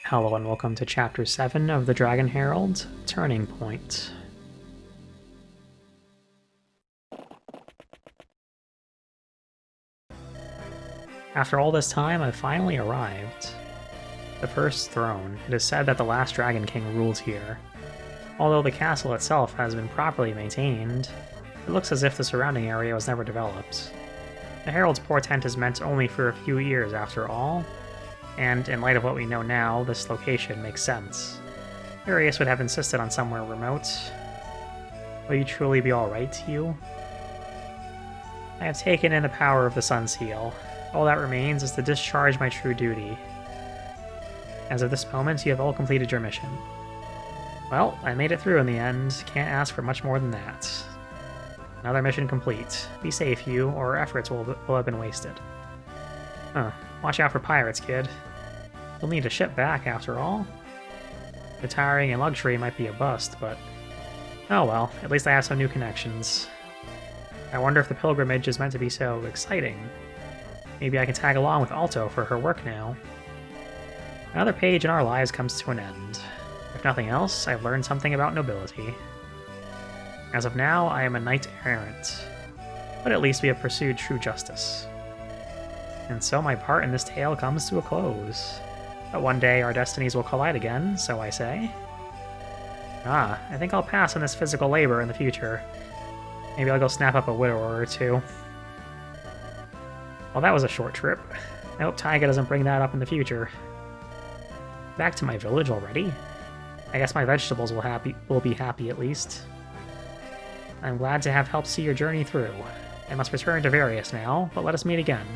Hello and welcome to Chapter 7 of the Dragon Herald, Turning Point. After all this time, I've finally arrived. The first throne. It is said that the last Dragon King ruled here. Although the castle itself has been properly maintained, it looks as if the surrounding area was never developed. The Herald's portent is meant only for a few years after all, and in light of what we know now, this location makes sense. Arius would have insisted on somewhere remote. Will you truly be alright to you? I have taken in the power of the Sun Seal. All that remains is to discharge my true duty. As of this moment, you have all completed your mission. Well, I made it through in the end. Can't ask for much more than that. Another mission complete. Be safe, you, or our efforts will have been wasted. Watch out for pirates, kid. You'll need a ship back, after all. Retiring in luxury might be a bust, but... oh well, at least I have some new connections. I wonder if the pilgrimage is meant to be so exciting. Maybe I can tag along with Alto for her work now. Another page in our lives comes to an end. If nothing else, I've learned something about nobility. As of now, I am a knight-errant, but at least we have pursued true justice. And so my part in this tale comes to a close. But one day our destinies will collide again, so I say. I think I'll pass on this physical labor in the future. Maybe I'll go snap up a widower or two. Well, that was a short trip. I hope Taiga doesn't bring that up in the future. Back to my village already? I guess my vegetables will be happy at least. I'm glad to have helped see your journey through. I must return to Various now, but let us meet again.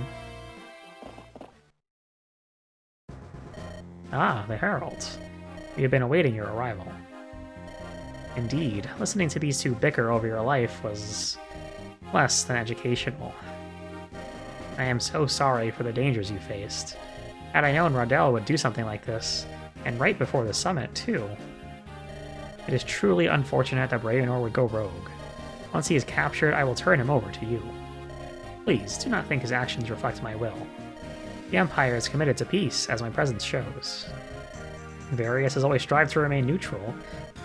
The Herald. We have been awaiting your arrival. Indeed, listening to these two bicker over your life was less than educational. I am so sorry for the dangers you faced. Had I known Rodel would do something like this, and right before the summit, too. It is truly unfortunate that Bravenor would go rogue. Once he is captured, I will turn him over to you. Please, do not think his actions reflect my will. The Empire is committed to peace, as my presence shows. Various has always strived to remain neutral,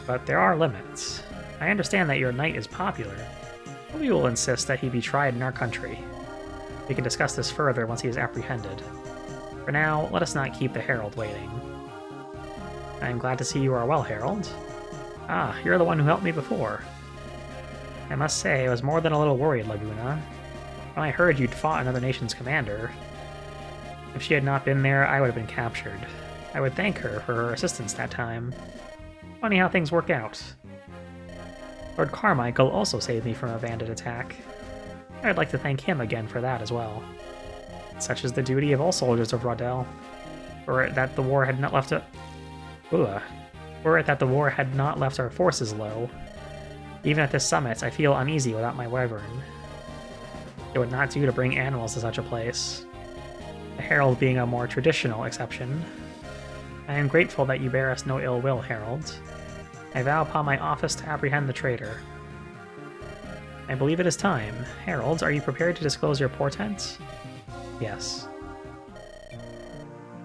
but there are limits. I understand that your knight is popular, but we will insist that he be tried in our country. We can discuss this further once he is apprehended. For now, let us not keep the Herald waiting. I am glad to see you are well, Herald. You're the one who helped me before. I must say, I was more than a little worried, Laguna. When I heard you'd fought another nation's commander, if she had not been there, I would have been captured. I would thank her for her assistance that time. Funny how things work out. Lord Carmichael also saved me from a bandit attack. I'd like to thank him again for that as well. Such is the duty of all soldiers of Rodel. Were it that the war had not left our forces low. Even at this summit, I feel uneasy without my wyvern. It would not do to bring animals to such a place. The Herald being a more traditional exception. I am grateful that you bear us no ill will, Herald. I vow upon my office to apprehend the traitor. I believe it is time. Herald, are you prepared to disclose your portent? Yes.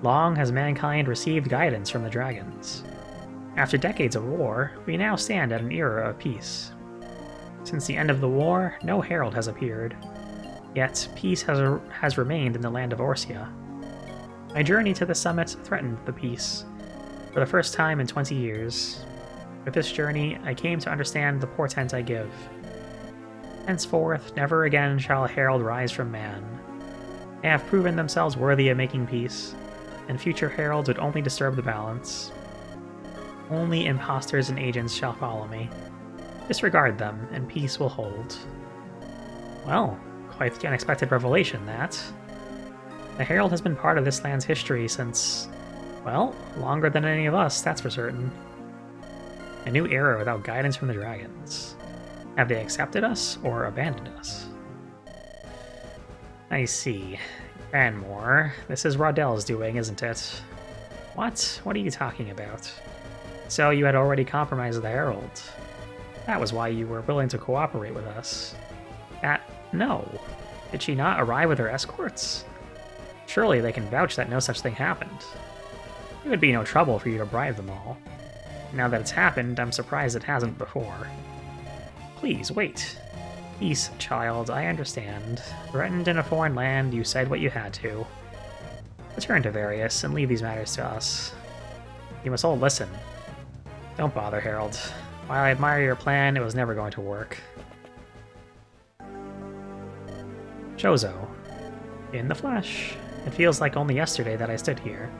Long has mankind received guidance from the dragons. After decades of war, we now stand at an era of peace. Since the end of the war, no herald has appeared. Yet, peace has remained in the land of Orsia. My journey to the summit threatened the peace, for the first time in 20 years. With this journey, I came to understand the portent I give. Henceforth, never again shall a herald rise from man. They have proven themselves worthy of making peace, and future heralds would only disturb the balance. Only imposters and agents shall follow me. Disregard them, and peace will hold. Well, quite the unexpected revelation, that. The Herald has been part of this land's history since, well, longer than any of us, that's for certain. A new era without guidance from the dragons. Have they accepted us, or abandoned us? I see. Granmore, this is Rodel's doing, isn't it? What? What are you talking about? So you had already compromised the Herald. That was why you were willing to cooperate with us. No. Did she not arrive with her escorts? Surely they can vouch that no such thing happened. It would be no trouble for you to bribe them all. Now that it's happened, I'm surprised it hasn't before. Please, wait. Peace, child, I understand. Threatened in a foreign land, you said what you had to. Return to Various, and leave these matters to us. You must all listen. Don't bother, Herald. While I admire your plan, it was never going to work. Chozo. In the flesh. It feels like only yesterday that I stood here.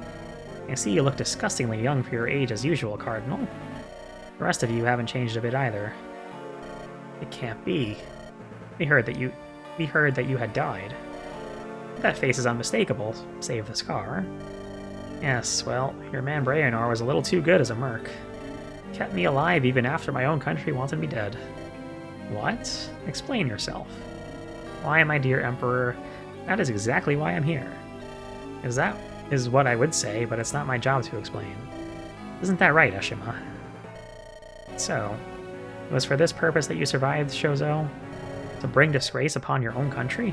I see you look disgustingly young for your age as usual, Cardinal. The rest of you haven't changed a bit either. It can't be. We heard that you had died. That face is unmistakable, save the scar. Yes, well, your man Breonor was a little too good as a merc. Kept me alive even after my own country wanted me dead. What? Explain yourself. Why, my dear Emperor, that is exactly why I'm here. That is what I would say, but it's not my job to explain. Isn't that right, Eshima? So, it was for this purpose that you survived, Chozo? To bring disgrace upon your own country?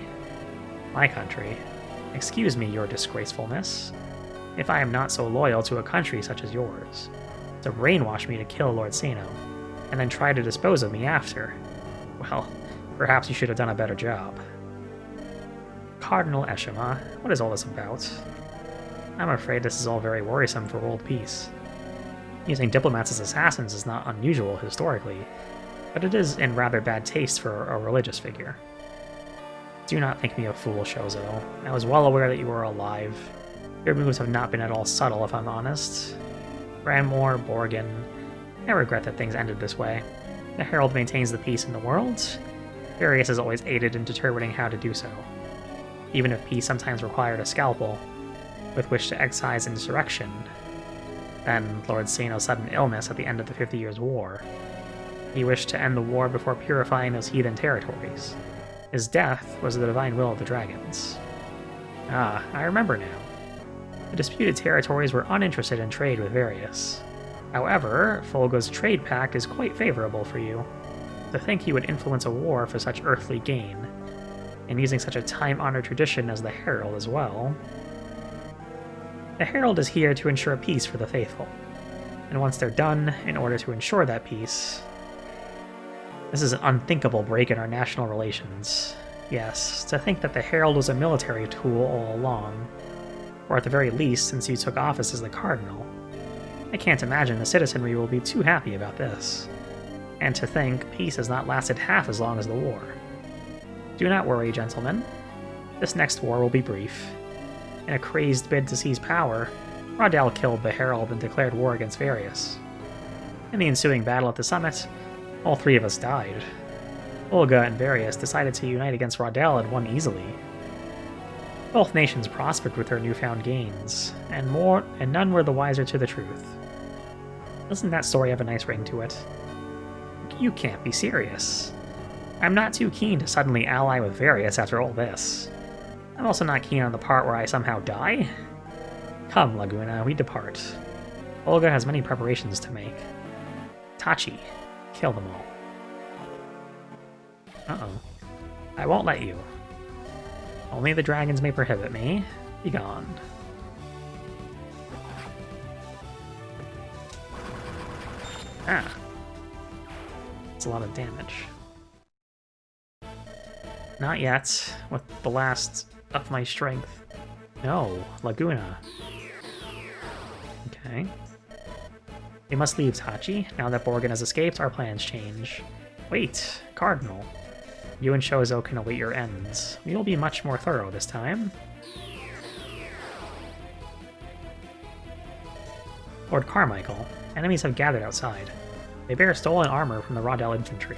My country. Excuse me, your disgracefulness. If I am not so loyal to a country such as yours. To brainwash me to kill Lord Sano, and then try to dispose of me after. Well, perhaps you should have done a better job. Cardinal Eshima, what is all this about? I'm afraid this is all very worrisome for world peace. Using diplomats as assassins is not unusual historically, but it is in rather bad taste for a religious figure. Do not think me a fool, Chozo. I was well aware that you were alive. Your moves have not been at all subtle, if I'm honest. Branmore, Borgin, I regret that things ended this way. The Herald maintains the peace in the world. Various has always aided in determining how to do so. Even if peace sometimes required a scalpel with which to excise insurrection, then Lord Sano's sudden illness at the end of the 50 Years' War. He wished to end the war before purifying those heathen territories. His death was the divine will of the dragons. Ah, I remember now. The disputed territories were uninterested in trade with Various. However, Folgo's trade pact is quite favorable for you. To think he would influence a war for such earthly gain, and using such a time-honored tradition as the Herald as well. The Herald is here to ensure peace for the faithful, and once they're done, in order to ensure that peace... This is an unthinkable break in our national relations. Yes, to think that the Herald was a military tool all along, or at the very least since you took office as the Cardinal. I can't imagine the citizenry will be too happy about this. And to think peace has not lasted half as long as the war. Do not worry, gentlemen. This next war will be brief. In a crazed bid to seize power, Rodel killed the Herald and declared war against Various. In the ensuing battle at the summit, all three of us died. Olga and Various decided to unite against Rodel and won easily. Both nations prospered with their newfound gains, and none were the wiser to the truth. Doesn't that story have a nice ring to it? You can't be serious. I'm not too keen to suddenly ally with Various after all this. I'm also not keen on the part where I somehow die. Come, Laguna, we depart. Olga has many preparations to make. Tachi, kill them all. Uh-oh. I won't let you. Only the dragons may prohibit me. Be gone. Ah. That's a lot of damage. Not yet, with the last of my strength. No, Laguna. Okay. We must leave, Tachi. Now that Borgin has escaped, our plans change. Wait, Cardinal. You and Chozo can await your ends. We will be much more thorough this time. Lord Carmichael, enemies have gathered outside. They bear stolen armor from the Rodel infantry.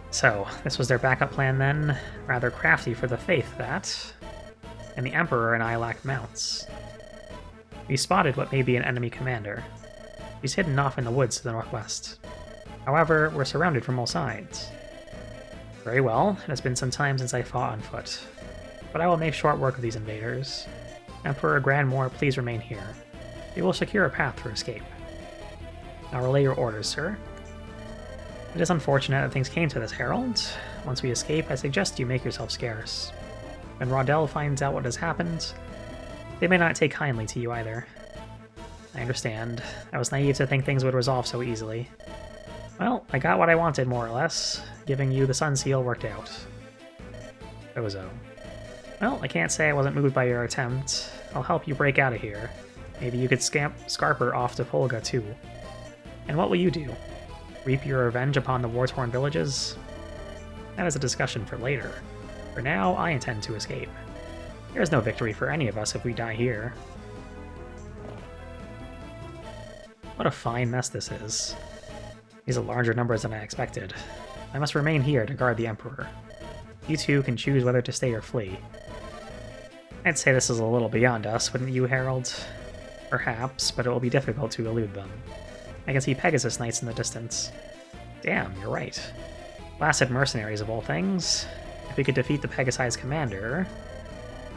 So, this was their backup plan then? Rather crafty for the faith, that. And the Emperor and I lacked mounts. We spotted what may be an enemy commander. He's hidden off in the woods to the northwest. However, we're surrounded from all sides. Very well, it has been some time since I fought on foot. But I will make short work of these invaders. Emperor Grandmore, please remain here. We will secure a path for escape. Now relay your orders, sir. It is unfortunate that things came to this, Herald. Once we escape, I suggest you make yourself scarce. When Rodel finds out what has happened, they may not take kindly to you either. I understand. I was naive to think things would resolve so easily. Well, I got what I wanted, more or less. Giving you the Sun Seal worked out. Ozo. Well, I can't say I wasn't moved by your attempt. I'll help you break out of here. Maybe you could Scarper off to Polga, too. And what will you do? Reap your revenge upon the war-torn villages? That is a discussion for later. For now, I intend to escape. There is no victory for any of us if we die here. What a fine mess this is. These are larger numbers than I expected. I must remain here to guard the Emperor. You two can choose whether to stay or flee. I'd say this is a little beyond us, wouldn't you, Herald? Perhaps, but it will be difficult to elude them. I can see Pegasus Knights in the distance. Damn, you're right. Blasted mercenaries of all things. If we could defeat the Pegasi's commander...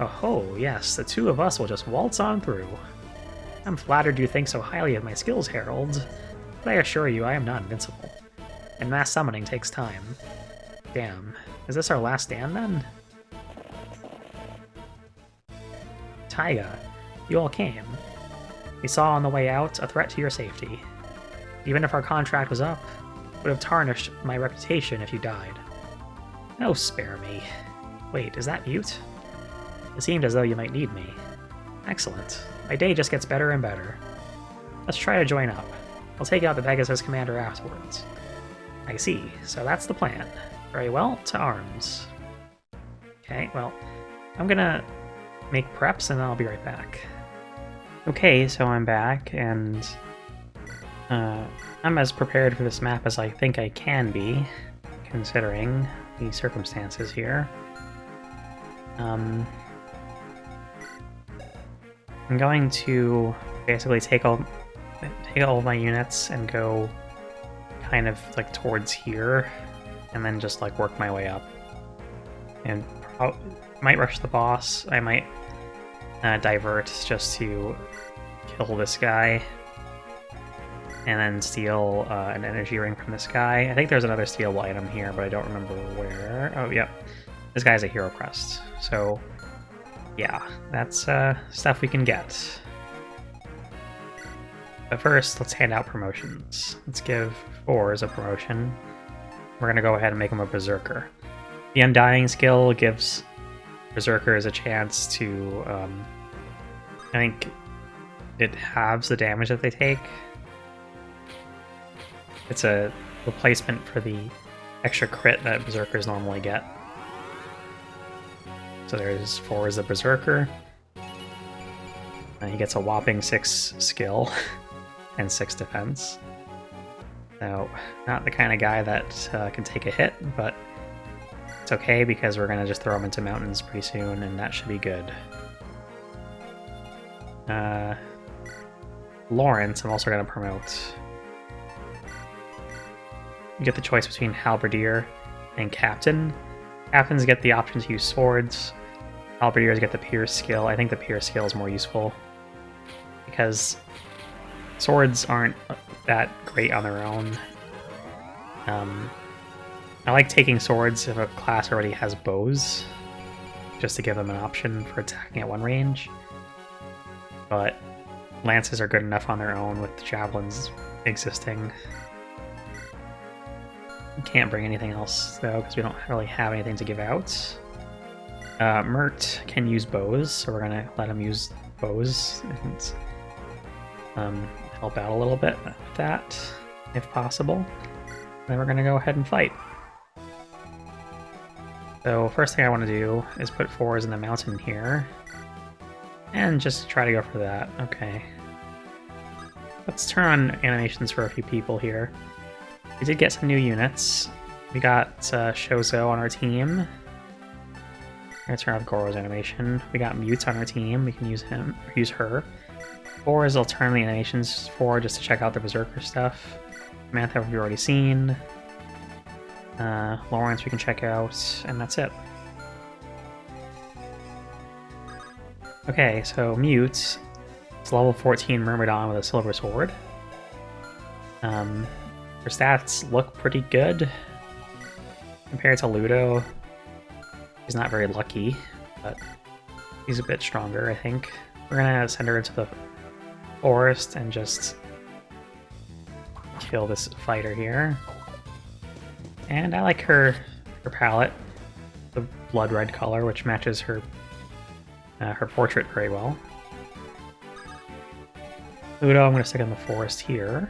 Oh-ho, yes, the two of us will just waltz on through. I'm flattered you think so highly of my skills, Herald, but I assure you I am not invincible. And mass summoning takes time. Damn, is this our last stand then? Taiga, you all came. We saw on the way out a threat to your safety. Even if our contract was up, it would have tarnished my reputation if you died. Oh, spare me. Wait, is that Mute? It seemed as though you might need me. Excellent. My day just gets better and better. Let's try to join up. I'll take out the Pegasus commander afterwards. I see, so that's the plan. Very well, to arms. Okay, well, I'm gonna make preps and I'll be right back. Okay, so I'm back, and I'm as prepared for this map as I think I can be, considering the circumstances here. I'm going to basically take all of my units and go kind of like towards here, and then just like work my way up. And might rush the boss. I might divert just to kill this guy, and then steal an energy ring from this guy. I think there's another stealable item here, but I don't remember where. Oh, yep. This guy's a hero crest. So, yeah, that's stuff we can get. But first, let's hand out promotions. Let's give Fours a promotion. We're going to go ahead and make him a Berserker. The Undying skill gives Berserkers a chance to, I think it halves the damage that they take. It's a replacement for the extra crit that Berserkers normally get. So there's Fours the Berserker. He gets a whopping 6 skill and 6 defense. So, not the kind of guy that can take a hit, but it's okay because we're going to just throw him into mountains pretty soon, and that should be good. Lawrence, I'm also going to promote. You get the choice between Halberdier and Captain. Captains get the option to use swords. Halberdiers get the Pierce skill. I think the Pierce skill is more useful because swords aren't that great on their own. I like taking swords if a class already has bows, just to give them an option for attacking at one range. But lances are good enough on their own with the javelins existing. We can't bring anything else though, because we don't really have anything to give out. Mert can use bows, so we're gonna let him use bows and help out a little bit with that, if possible. Then we're gonna go ahead and fight. So first thing I want to do is put Fours in the mountain here, and just try to go for that. Okay. Let's turn on animations for a few people here. We did get some new units. We got Shozo on our team. I'm gonna turn off Goro's animation. We got Mute on our team. We can use him or use her. Fours I'll turn the animations for just to check out the Berserker stuff. Mantha we've already seen. Lawrence we can check out, and that's it. Okay, so Mute. It's level 14 Myrmidon with a silver sword. Her stats look pretty good compared to Ludo. He's not very lucky, but he's a bit stronger, I think. We're gonna send her into the forest and just kill this fighter here. And I like her palette, the blood red color, which matches her portrait very well. Udo, I'm going to stick in the forest here.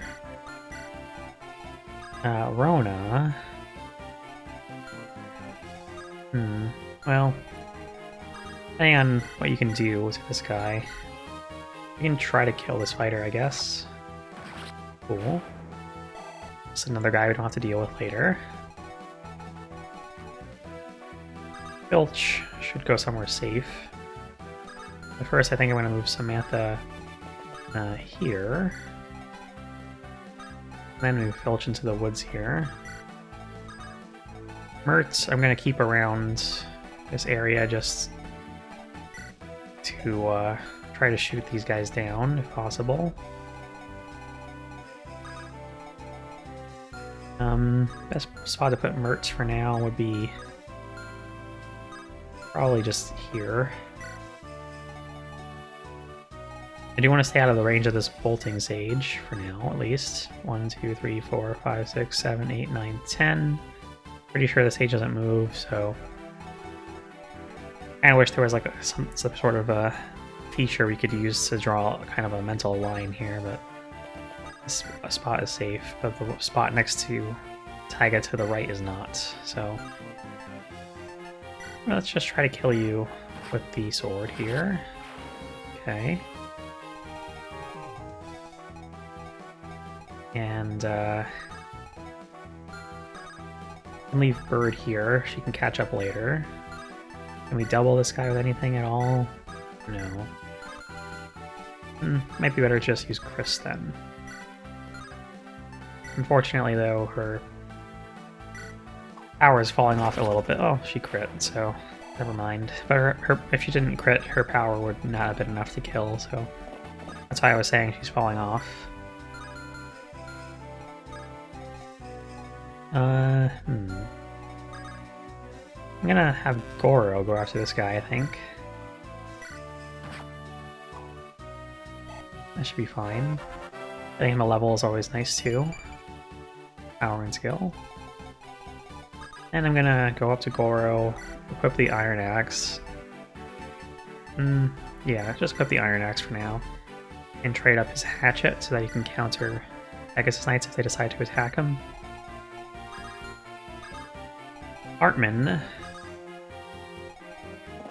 Rona. Well, depending on what you can do with this guy, you can try to kill this fighter, I guess. Cool. Just another guy we don't have to deal with later. Filch should go somewhere safe. But first, I think I'm going to move Samantha here. And then move Filch into the woods here. Mert, I'm going to keep around this area just to try to shoot these guys down, if possible. Best spot to put Mert for now would be probably just here. I do want to stay out of the range of this bolting sage for now, at least. 1, 2, 3, 4, 5, 6, 7, 8, 9, 10. Pretty sure the sage doesn't move, so I wish there was like some sort of a feature we could use to draw kind of a mental line here, but this spot is safe, but the spot next to Taiga to the right is not, so let's just try to kill you with the sword here. Okay. And leave Bird here. She can catch up later. Can we double this guy with anything at all? No. Might be better to just use Chris then. Unfortunately, though, her power is falling off a little bit. Oh, she crit, so never mind. But her if she didn't crit, her power would not have been enough to kill, so that's why I was saying she's falling off. I'm gonna have Goro go after this guy, I think. That should be fine. Getting him a level is always nice too. Power and skill. And I'm gonna go up to Goro, equip the Iron Axe. Yeah, just equip the Iron Axe for now. And trade up his hatchet so that he can counter Pegasus Knights if they decide to attack him. Artman.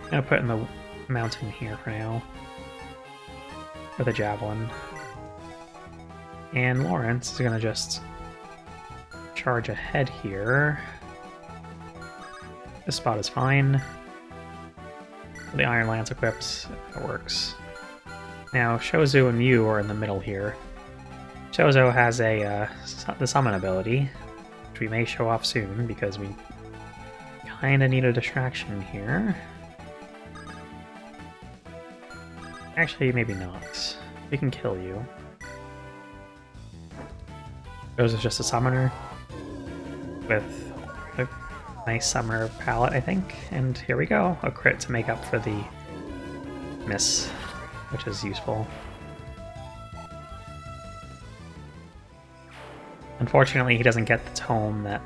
I'm gonna put in the mountain here for now. For the javelin. And Lawrence is gonna just charge ahead here. This spot is fine. The Iron Lance equipped, that works. Now, Shozu and Mew are in the middle here. Shozo has the summon ability, which we may show off soon because we kinda need a distraction here. Actually, maybe not. We can kill you. Shozo's just a summoner with a nice summoner palette, I think. And here we go, a crit to make up for the miss, which is useful. Unfortunately, he doesn't get the tome that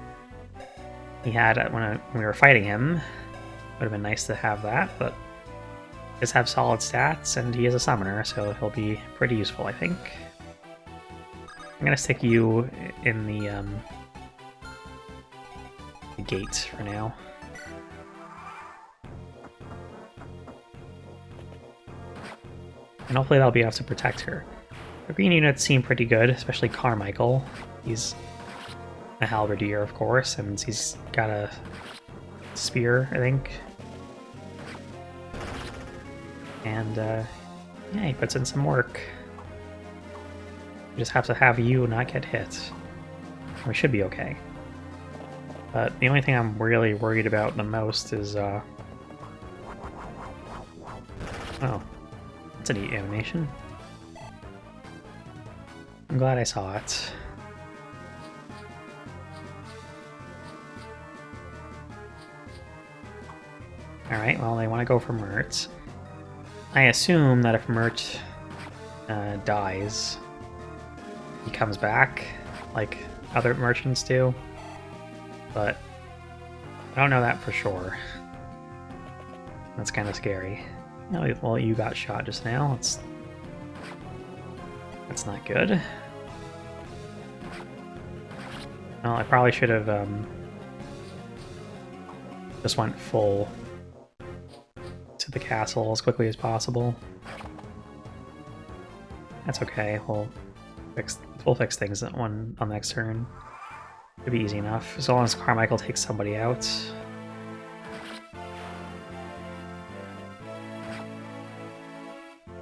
he had when we were fighting him. Would have been nice to have that, but he does have solid stats, and he is a summoner, so he'll be pretty useful, I think. I'm gonna stick you in the gate for now. And hopefully that'll be enough to protect her. The green units seem pretty good, especially Carmichael. He's a halberdier, of course, and he's got a spear, I think. And, yeah, he puts in some work. We just have to have you not get hit. We should be okay. But the only thing I'm really worried about the most is, oh. That's a neat animation. I'm glad I saw it. Alright, well, they want to go for Mert. I assume that if Mert dies, he comes back like other merchants do, but I don't know that for sure. That's kind of scary. Oh, well, you got shot just now. That's not good. Well, I probably should have just went full to the castle as quickly as possible. That's okay. We'll fix things on the next turn. Should be easy enough, as long as Carmichael takes somebody out.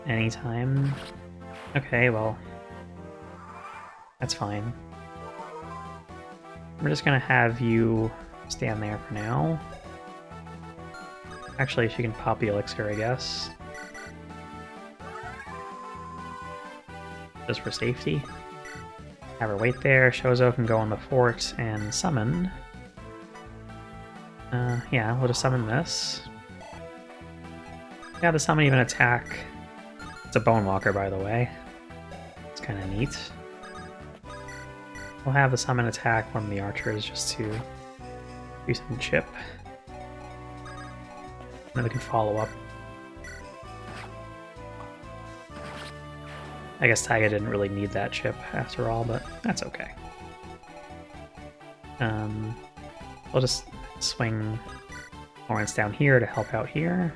Anytime. Okay, well, that's fine. We're just gonna have you stand there for now. Actually, she can pop the elixir, I guess. Just for safety. Have her wait there. Shozo can go on the fort and summon. Yeah, we'll just summon this. Yeah, the summon even attack. It's a Bone Walker, by the way. It's kind of neat. We'll have the summon attack one of the archers just to do some chip. And then we can follow up. I guess Taiga didn't really need that chip after all, but that's okay. We'll just swing Lawrence down here to help out here.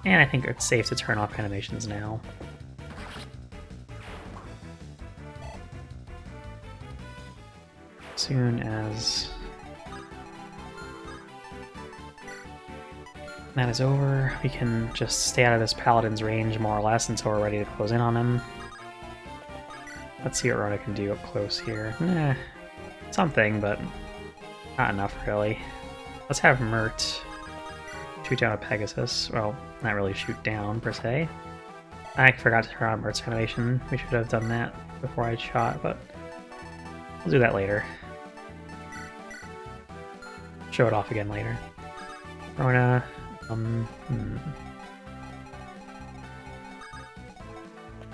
And I think it's safe to turn off animations now. Soon as that is over, we can just stay out of this paladin's range more or less until we're ready to close in on him. Let's see what Rona can do up close here. Something, but not enough really. Let's have Mert shoot down a Pegasus. Well, not really shoot down per se. I forgot to turn on Mert's animation. We should have done that before I shot, but we'll do that later. Show it off again later. Rona,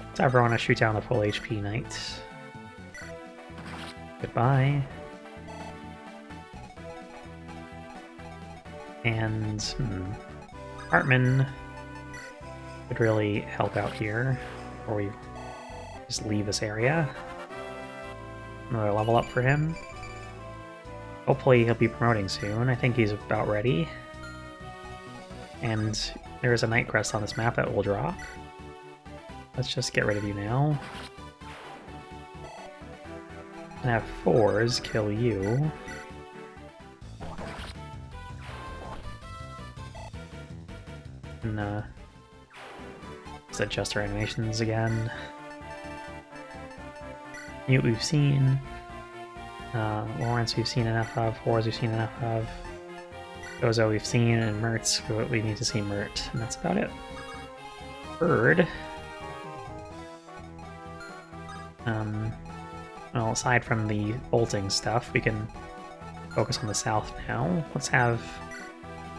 Let's have Rona shoot down the full HP knight. Goodbye. And Hartman would really help out here, or we just leave this area. Another level up for him. Hopefully he'll be promoting soon. I think he's about ready. And there's a Night Crest on this map that will drop. Let's just get rid of you now. And have 4s kill you. And let's adjust our animations again. Mute we've seen. Lawrence we've seen enough of. 4s we've seen enough of. Gozo we've seen, and Mertz, we need to see Mert, and that's about it. Bird. Well, aside from the bolting stuff, we can focus on the south now. Let's have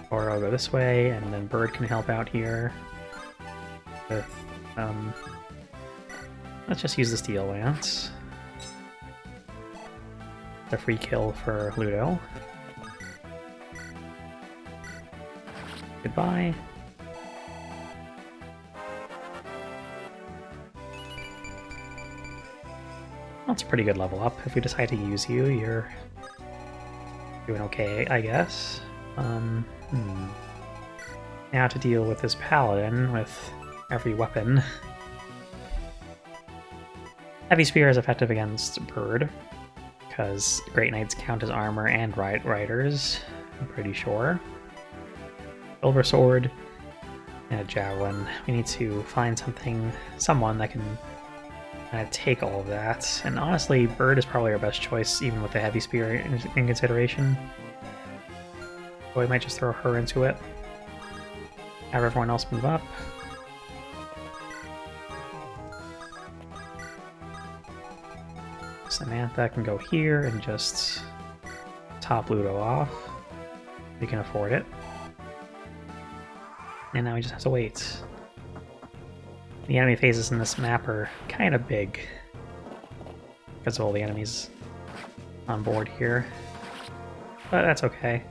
Oro go this way, and then Bird can help out here with, let's just use the Steel Lance. The free kill for Ludo. Goodbye. That's a pretty good level up. If we decide to use you, you're doing okay, I guess. Now to deal with this paladin with every weapon. Heavy Spear is effective against Bird, because Great Knights count as armor and riders, I'm pretty sure. Silver Sword and a Javelin. We need to find someone that can kind of take all of that. And honestly, Bird is probably our best choice, even with the Heavy Spear in consideration. So we might just throw her into it. Have everyone else move up. Samantha can go here and just top Ludo off. We can afford it. And now we just have to wait. The enemy phases in this map are kind of big because of all the enemies on board here. But that's okay.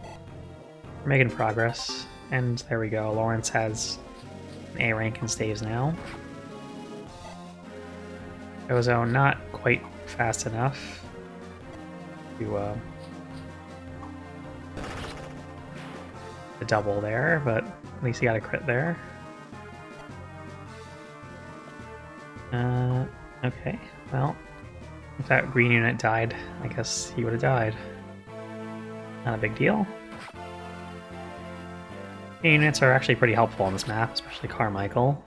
We're making progress. And there we go. Lawrence has an A rank in staves now. Gozo not quite fast enough to double there, but at least he got a crit there. Okay, well, if that green unit died, I guess he would have died. Not a big deal. Green units are actually pretty helpful on this map, especially Carmichael.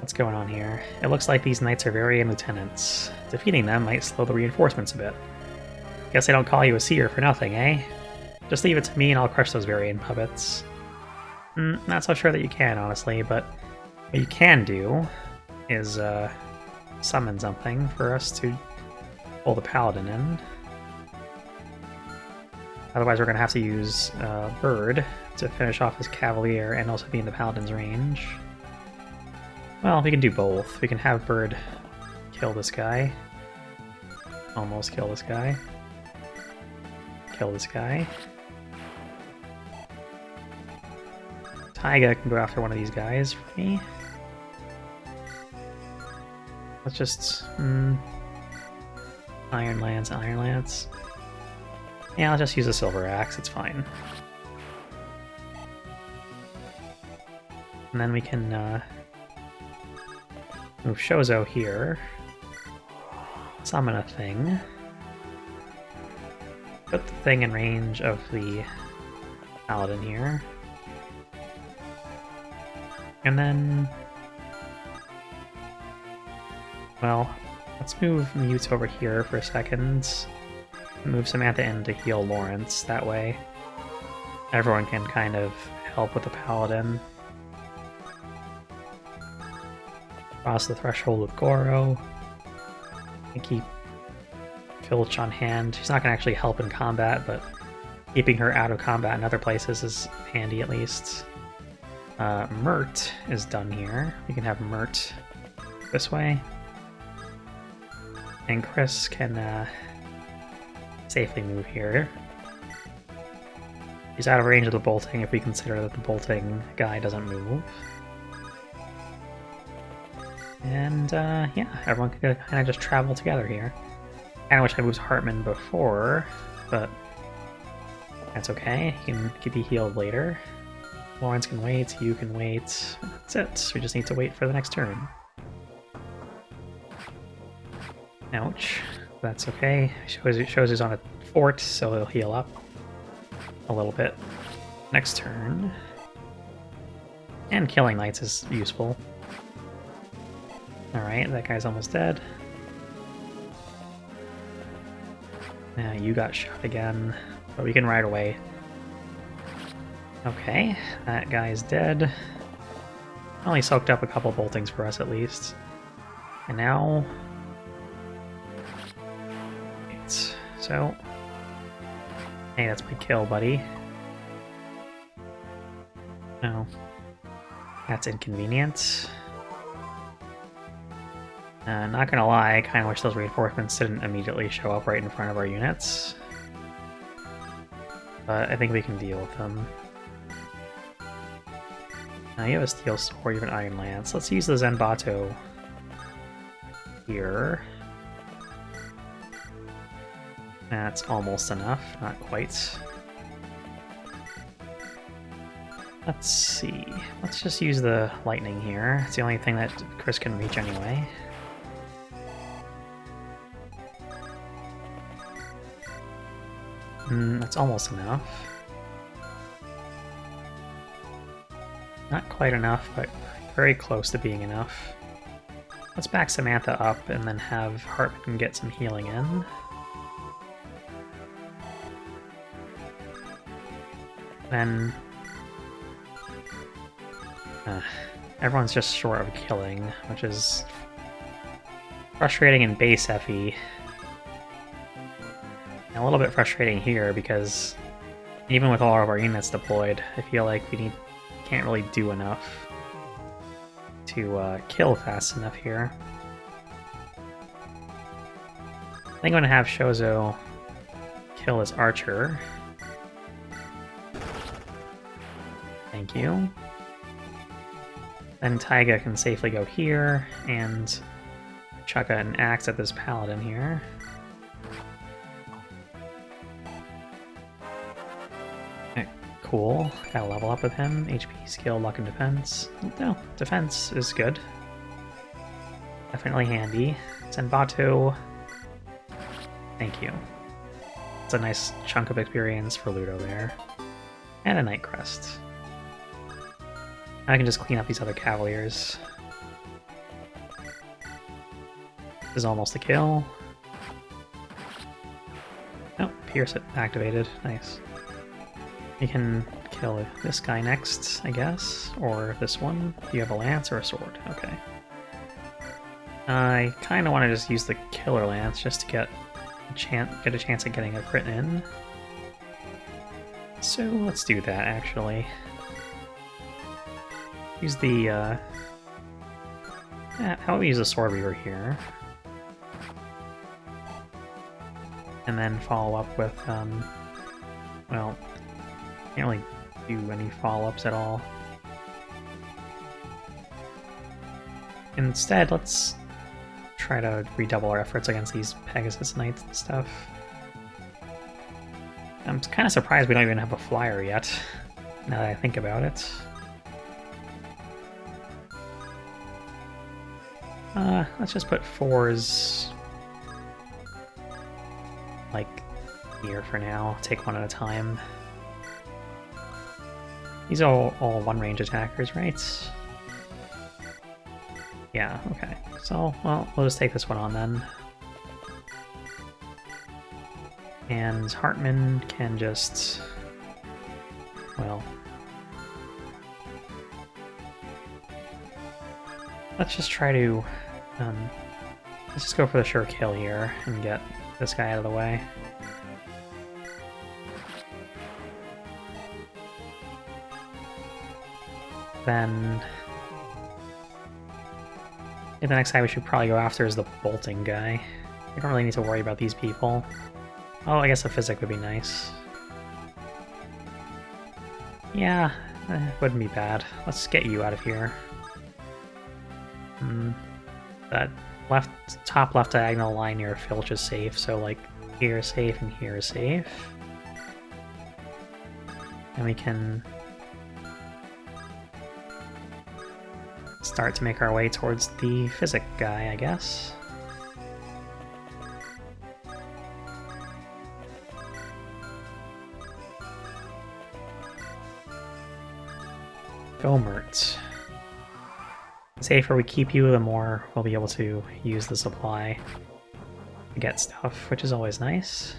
What's going on here? It looks like these knights are Varian lieutenants. Defeating them might slow the reinforcements a bit. Guess they don't call you a seer for nothing, eh? Just leave it to me and I'll crush those Varian puppets. Not so sure that you can, honestly, but what you can do is summon something for us to pull the paladin in. Otherwise we're going to have to use Bird to finish off his cavalier and also be in the paladin's range. Well, we can do both. We can have Bird kill this guy. Almost kill this guy. Kill this guy. Taiga can go after one of these guys for me. Let's just... Iron Lance, Iron Lance. Yeah, I'll just use a Silver Axe, it's fine. And then we can move Shozo here. Summon a thing. Put the thing in range of the paladin here. And then... well, let's move Mute over here for a second. Move Samantha in to heal Lawrence. That way everyone can kind of help with the paladin. Cross the threshold with Goro. And keep Filch on hand. She's not going to actually help in combat, but keeping her out of combat in other places is handy at least. Mert is done here. We can have Mert this way. And Chris can safely move here. He's out of range of the bolting if we consider that the bolting guy doesn't move. And yeah, everyone can kind of just travel together here. I wish I moved Hartman before, but that's okay. He can be healed later. Lawrence can wait, you can wait. That's it. We just need to wait for the next turn. Ouch. That's okay. Shows he's on a fort, so he'll heal up a little bit next turn. And killing knights is useful. Alright, that guy's almost dead. You got shot again, but we can ride away. Okay, that guy's dead. Only soaked up a couple boltings for us at least. And now... so... hey, that's my kill, buddy. No. That's inconvenient. Not gonna lie, I kinda wish those reinforcements didn't immediately show up right in front of our units. But I think we can deal with them. You have a steel sword, you have an iron lance. Let's use the Zenbato here. That's almost enough, not quite. Let's see. Let's just use the lightning here. It's the only thing that Chris can reach anyway. That's almost enough. Not quite enough, but very close to being enough. Let's back Samantha up and then have Hartman get some healing in. Then... everyone's just short of killing, which is frustrating in base FE. And a little bit frustrating here because even with all of our units deployed, I feel like we can't really do enough. to kill fast enough here. I think I'm gonna have Shozo kill his archer. Thank you. Then Taiga can safely go here and chuck an axe at this paladin here. Okay, cool. Gotta level up with him. HP, skill, luck, and defense. No, defense is good. Definitely handy. Senbato. Thank you. It's a nice chunk of experience for Ludo there. And a Night Crest. I can just clean up these other cavaliers. This is almost a kill. Oh, Pierce it activated. Nice. You can kill this guy next, I guess, or this one. Do you have a lance or a sword? Okay. I kind of want to just use the killer lance just to get a chance at getting a crit in. So let's do that, actually. Use the, how about we use the Sword Weaver here? And then follow up with, well, can't really do any follow-ups at all. Instead, let's try to redouble our efforts against these Pegasus Knights and stuff. I'm kind of surprised we don't even have a flyer yet, now that I think about it. Let's just put 4s like here for now. Take one at a time. These are all one-range attackers, right? Yeah, okay. So, well, we'll just take this one on then. And Hartman can just, well, let's just try to, let's just go for the sure kill here and get this guy out of the way. Then, the next guy we should probably go after is the bolting guy. We don't really need to worry about these people. Oh, I guess a physic would be nice. Yeah, wouldn't be bad. Let's get you out of here. That top left diagonal line near Filch is safe, so like here is safe and here is safe. And we can start to make our way towards the physic guy, I guess. Gomert. The safer we keep you, the more we'll be able to use the supply to get stuff, which is always nice.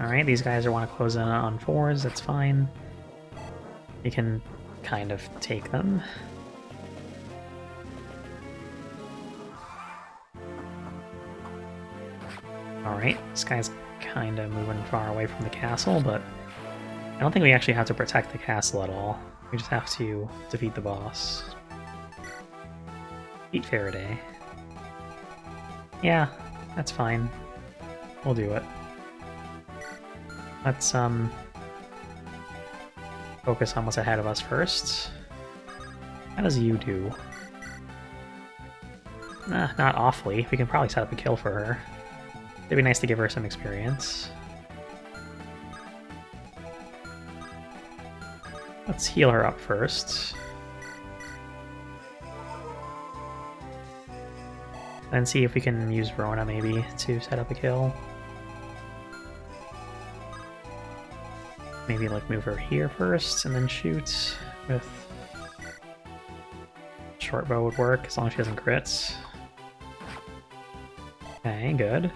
Alright, these guys want to close in on 4s, that's fine. You can kind of take them. Alright, this guy's kind of moving far away from the castle, but I don't think we actually have to protect the castle at all. We just have to defeat the boss. Beat Faraday. Yeah, that's fine. We'll do it. Let's, focus on what's ahead of us first. How does you do? Not awfully. We can probably set up a kill for her. It'd be nice to give her some experience. Let's heal her up first. And see if we can use Rona maybe to set up a kill. Maybe like move her here first and then shoot with short bow would work as long as she doesn't crit. Okay, good.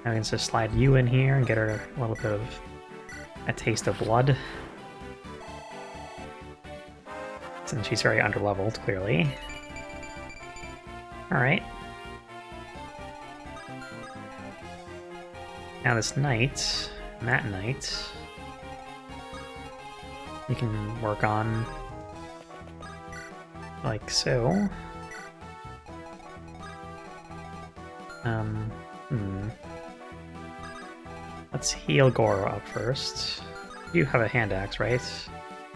Now we can just slide you in here and get her a little bit of a taste of blood. Since she's very underleveled, clearly. Alright. Now this knight, that knight, you can work on Like so. Let's heal Goro up first. You have a hand axe, right?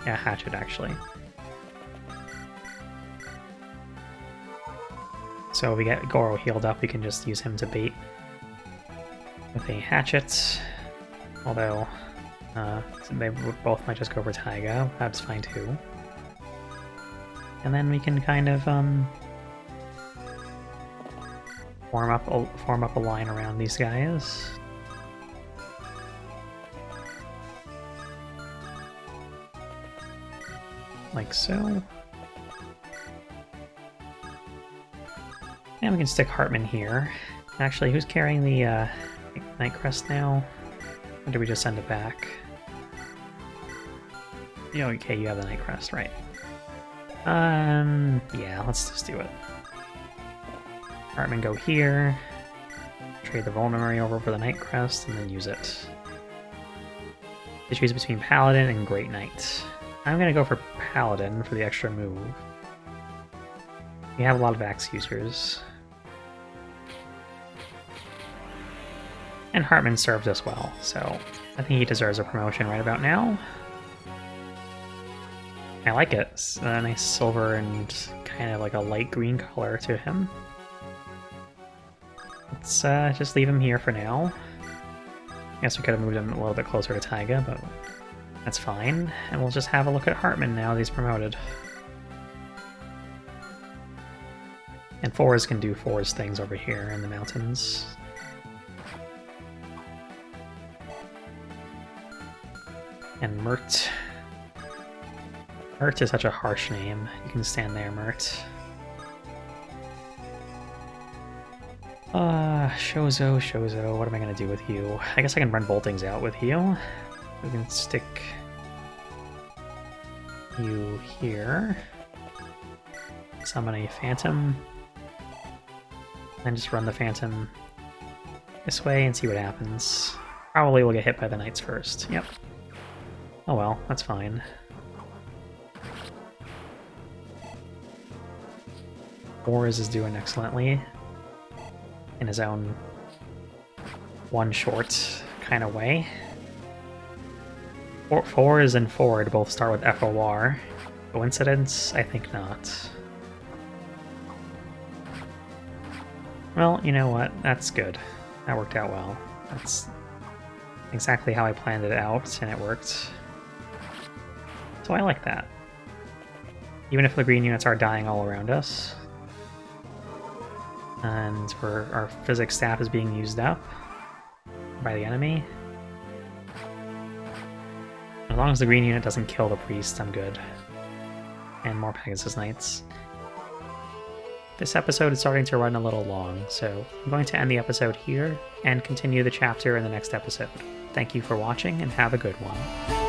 Yeah, hatchet actually. So if we get Goro healed up, we can just use him to bait with a hatchet. Although, they both might just go for Taiga. That's fine too. And then we can kind of form up a line around these guys. Like so. And we can stick Hartman here. Actually, who's carrying the Night Crest now? Or did we just send it back? Yeah, okay, you have the Night Crest, right. Yeah, let's just do it. Hartman go here. Trade the Vulnerary over for the Night Crest, and then use it. To choose between Paladin and Great Knight. I'm gonna go for Paladin for the extra move. We have a lot of axe users. And Hartman served us well, so I think he deserves a promotion right about now. I like it. It's a nice silver and kind of like a light green color to him. Let's just leave him here for now. I guess we could have moved him a little bit closer to Taiga, but that's fine. And we'll just have a look at Hartman now that he's promoted. And Forrest can do Forrest things over here in the mountains. And Mert. Mert is such a harsh name. You can stand there, Mert. Shozo, what am I gonna do with you? I guess I can run Boltings out with you. We can stick you here. Summon a Phantom. And just run the Phantom this way and see what happens. Probably we'll get hit by the Knights first. Yep. Oh well, that's fine. Boris is doing excellently in his own one-short kind of way. Forz and Ford both start with FOR. Coincidence? I think not. Well, you know what? That's good. That worked out well. That's exactly how I planned it out, and it worked. So I like that. Even if the green units are dying all around us. And our physics staff is being used up by the enemy. As long as the green unit doesn't kill the priest, I'm good. And more Pegasus Knights. This episode is starting to run a little long, so I'm going to end the episode here and continue the chapter in the next episode. Thank you for watching and have a good one.